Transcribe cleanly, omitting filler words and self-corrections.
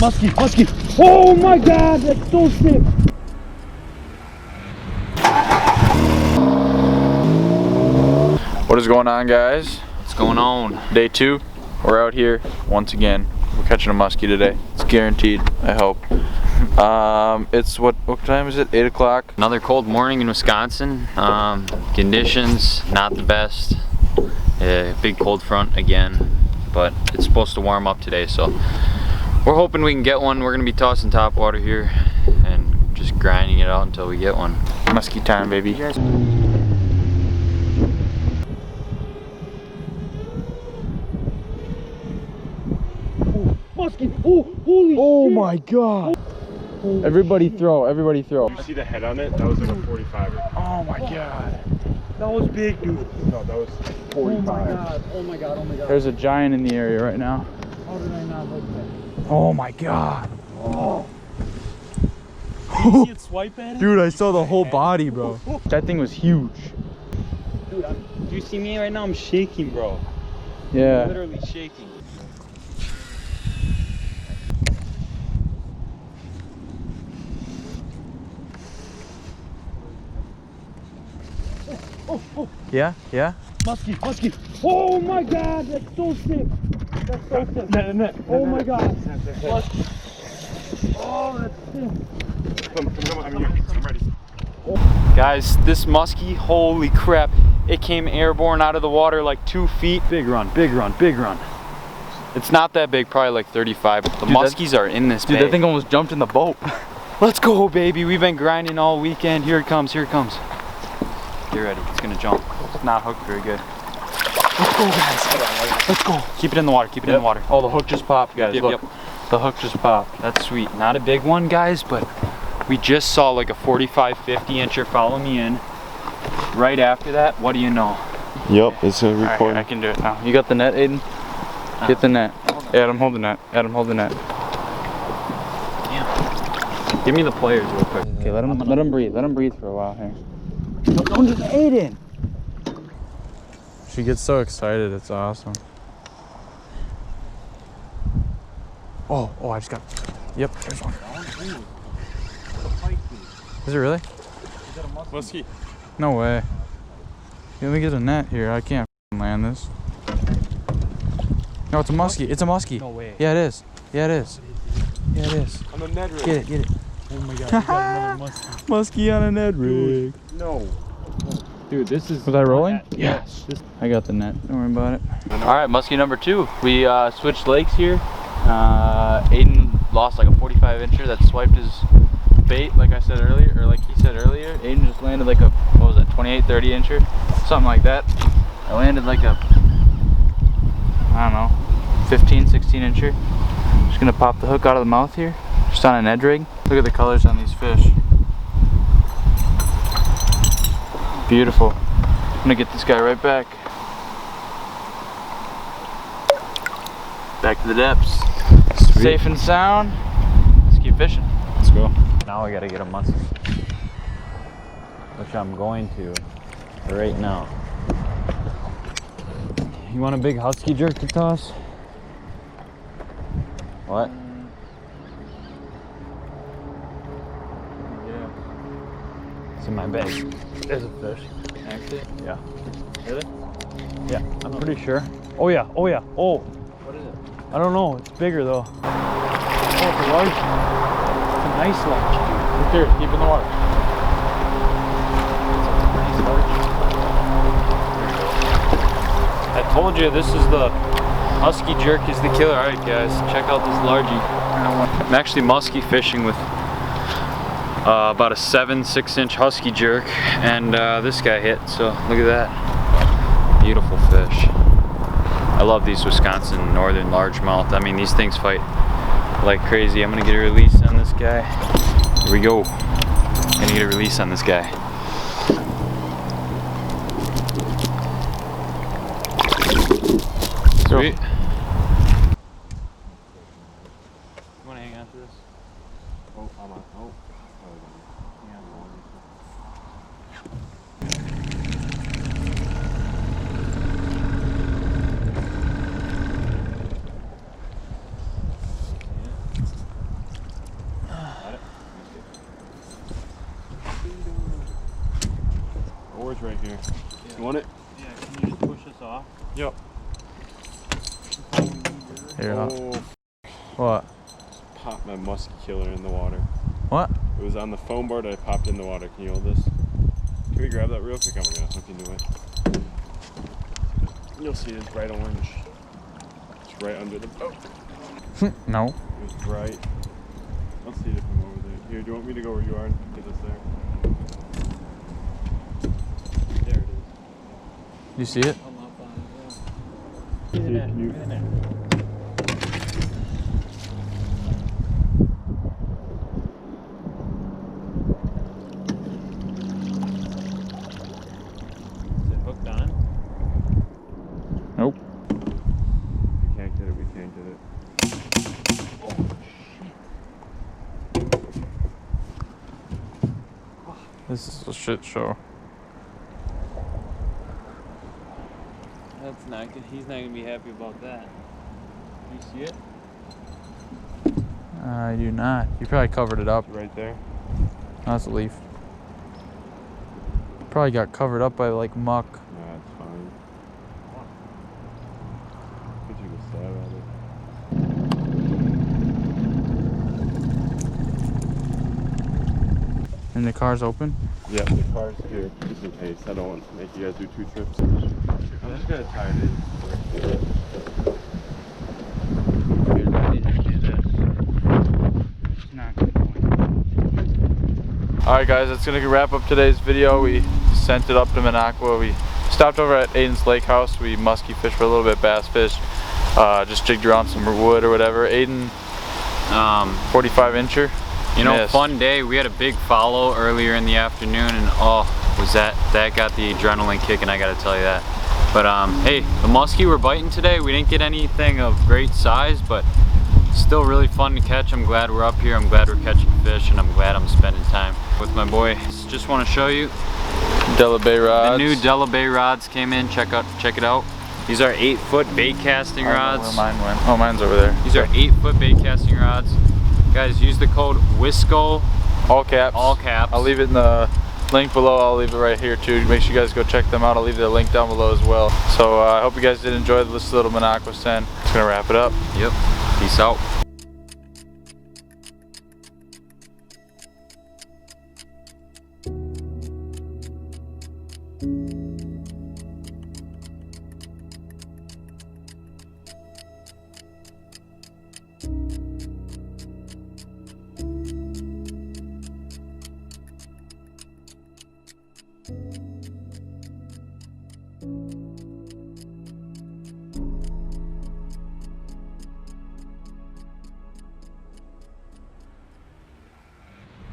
Musky, musky. Oh my God, that's so sick. What is going on, guys? What's going on? Day 2. We're out here once again. We're catching a muskie today. It's guaranteed, I hope. It's what time is it? 8 o'clock. Another cold morning in Wisconsin. Conditions not the best. Big cold front again, but it's supposed to warm up today, so we're hoping we can get one. We're gonna be tossing top water here and just grinding it out until we get one. Muskie time, baby. Musky. Oh, holy Oh shit. my God. Everybody throw, everybody throw. You see the head on it? That was like a 45. Oh my God. That was big, dude. No, that was 45. Oh my God, oh my God, oh my God. There's a giant in the area right now. How did I not look that? Oh my God. Oh. Did you see it swipe at it? Dude, I saw the whole body, bro. That thing was huge. Dude, do you see me right now? I'm shaking, bro. Yeah. Literally shaking. Oh, Yeah, yeah. musky, musky. Oh my God, that's so sick. That's so sick. Oh my God. Musky. Oh, that's sick. Come, I'm ready. Guys, this muskie, holy crap. It came airborne out of the water like 2 feet. Big run, big run, big run. It's not that big, probably like 35. The muskies are in this bay. Dude, that thing almost jumped in the boat. Let's go, baby. We've been grinding all weekend. Here it comes, here it comes. Get ready, it's gonna jump. It's not hooked very good. Let's go, guys. Let's go. Keep it in the water, keep it in the water. Oh, the hook just popped, guys. Look, the hook just popped. That's sweet. Not a big one, guys, but we just saw like a 45, 50 incher follow me in. Right after that, what do you know? Yep, it's a recording. Right, I can do it now. You got the net, Aiden? Get the net. Adam, hold the net. Adam, hold the net. Damn. Give me the players real quick. Okay, let him breathe. Let him breathe for a while here. Don't just Aiden. She gets so excited. It's awesome. Oh, I just got. Yep, there's one. Is it really? Muskie. No way. Let me get a net here. I can't land this. No, it's a muskie. It's a muskie. No way. Yeah, it is. Yeah, it is. Yeah, it is. On the Ned rig. Get it, get it. Oh my God, you got another musky. Muskie on a net rig. No. Dude, this is... Was I rolling? Yes. I got the net. Don't worry about it. All right, muskie number 2. We switched lakes here. Aiden lost like a 45 incher that swiped his bait, like I said earlier, or like he said earlier. Aiden just landed like a, what was that, 28, 30 incher? Something like that. I landed like a, I don't know, 15, 16 incher. Just gonna pop the hook out of the mouth here, just on an edge rig. Look at the colors on these fish. Beautiful. I'm gonna get this guy right back. Back to the depths. Sweet. Safe and sound. Let's keep fishing. Let's go. Now I gotta get a muskie, which I'm going to right now. You want a big husky jerk to toss? What? Yeah. It's in my bag. There's a fish. Actually? Yeah. Really? Yeah, I'm pretty sure. Oh yeah, oh yeah, oh. What is it? I don't know, it's bigger though. Oh, it's a large. It's a nice large, dude. Look here, keep in the water. I told you this is the musky jerk is the killer. All right, guys, check out this largie. I'm actually musky fishing with about a 7-6 inch husky jerk, and this guy hit, so look at that. Beautiful fish. I love these Wisconsin northern largemouth. I mean, these things fight like crazy. I'm gonna get a release on this guy. Here we go. Gonna get a release on this guy. Sweet. You want to hang on to this? Oh, I'm on. Oh. right here. Yeah. You want it? Yeah, can you just push this off? Yep. Here, Oh, what? popped my musky killer in the water. What? It was on the foam board. I popped in the water. Can you hold this? Can we grab that real quick? I'm gonna hook into it. You'll see it's bright orange. It's right under the boat. No. It was bright. I'll see it if I'm over there. Here, do you want me to go where you are and get this there? There it is. You see it? I'm up on it, See, yeah. can you- Get in there. Is it hooked on? Nope. We can't get it. We can't get it. This is a shit show. That's not good. He's not gonna be happy about that. You see it? I do not. You probably covered it up. Right there. That's a leaf. Probably got covered up by like muck. Nah, it's fine. Could you just stab at it? And the car's open. Yeah, the car's here, just in case. I don't want to make you guys do 2 trips. I'm just gonna tie it in. Alright guys, that's gonna wrap up today's video. We sent it up to Minocqua. We stopped over at Aiden's lake house. We musky fished for a little bit, bass fished. Just jigged around some wood or whatever. Aiden, 45 incher. You know, missed. fun day. We had a big follow earlier in the afternoon, and oh, was that got the adrenaline kicking, I gotta tell you that. But hey, the muskie were biting today. We didn't get anything of great size, but still really fun to catch. I'm glad we're up here. I'm glad we're catching fish, and I'm glad I'm spending time with my boy. Just want to show you Della Bay rods. the new Della Bay rods came in. Check it out. These are 8-foot bait casting I don't know rods. where mine went. Oh, mine's over there. These are 8-foot bait casting rods. Guys, use the code WISCO, All caps. all caps. I'll leave it in the link below. I'll leave it right here too. Make sure you guys go check them out. I'll leave the link down below as well. So I hope you guys did enjoy this little Minocqua send. Just gonna wrap it up. Yep. Peace out.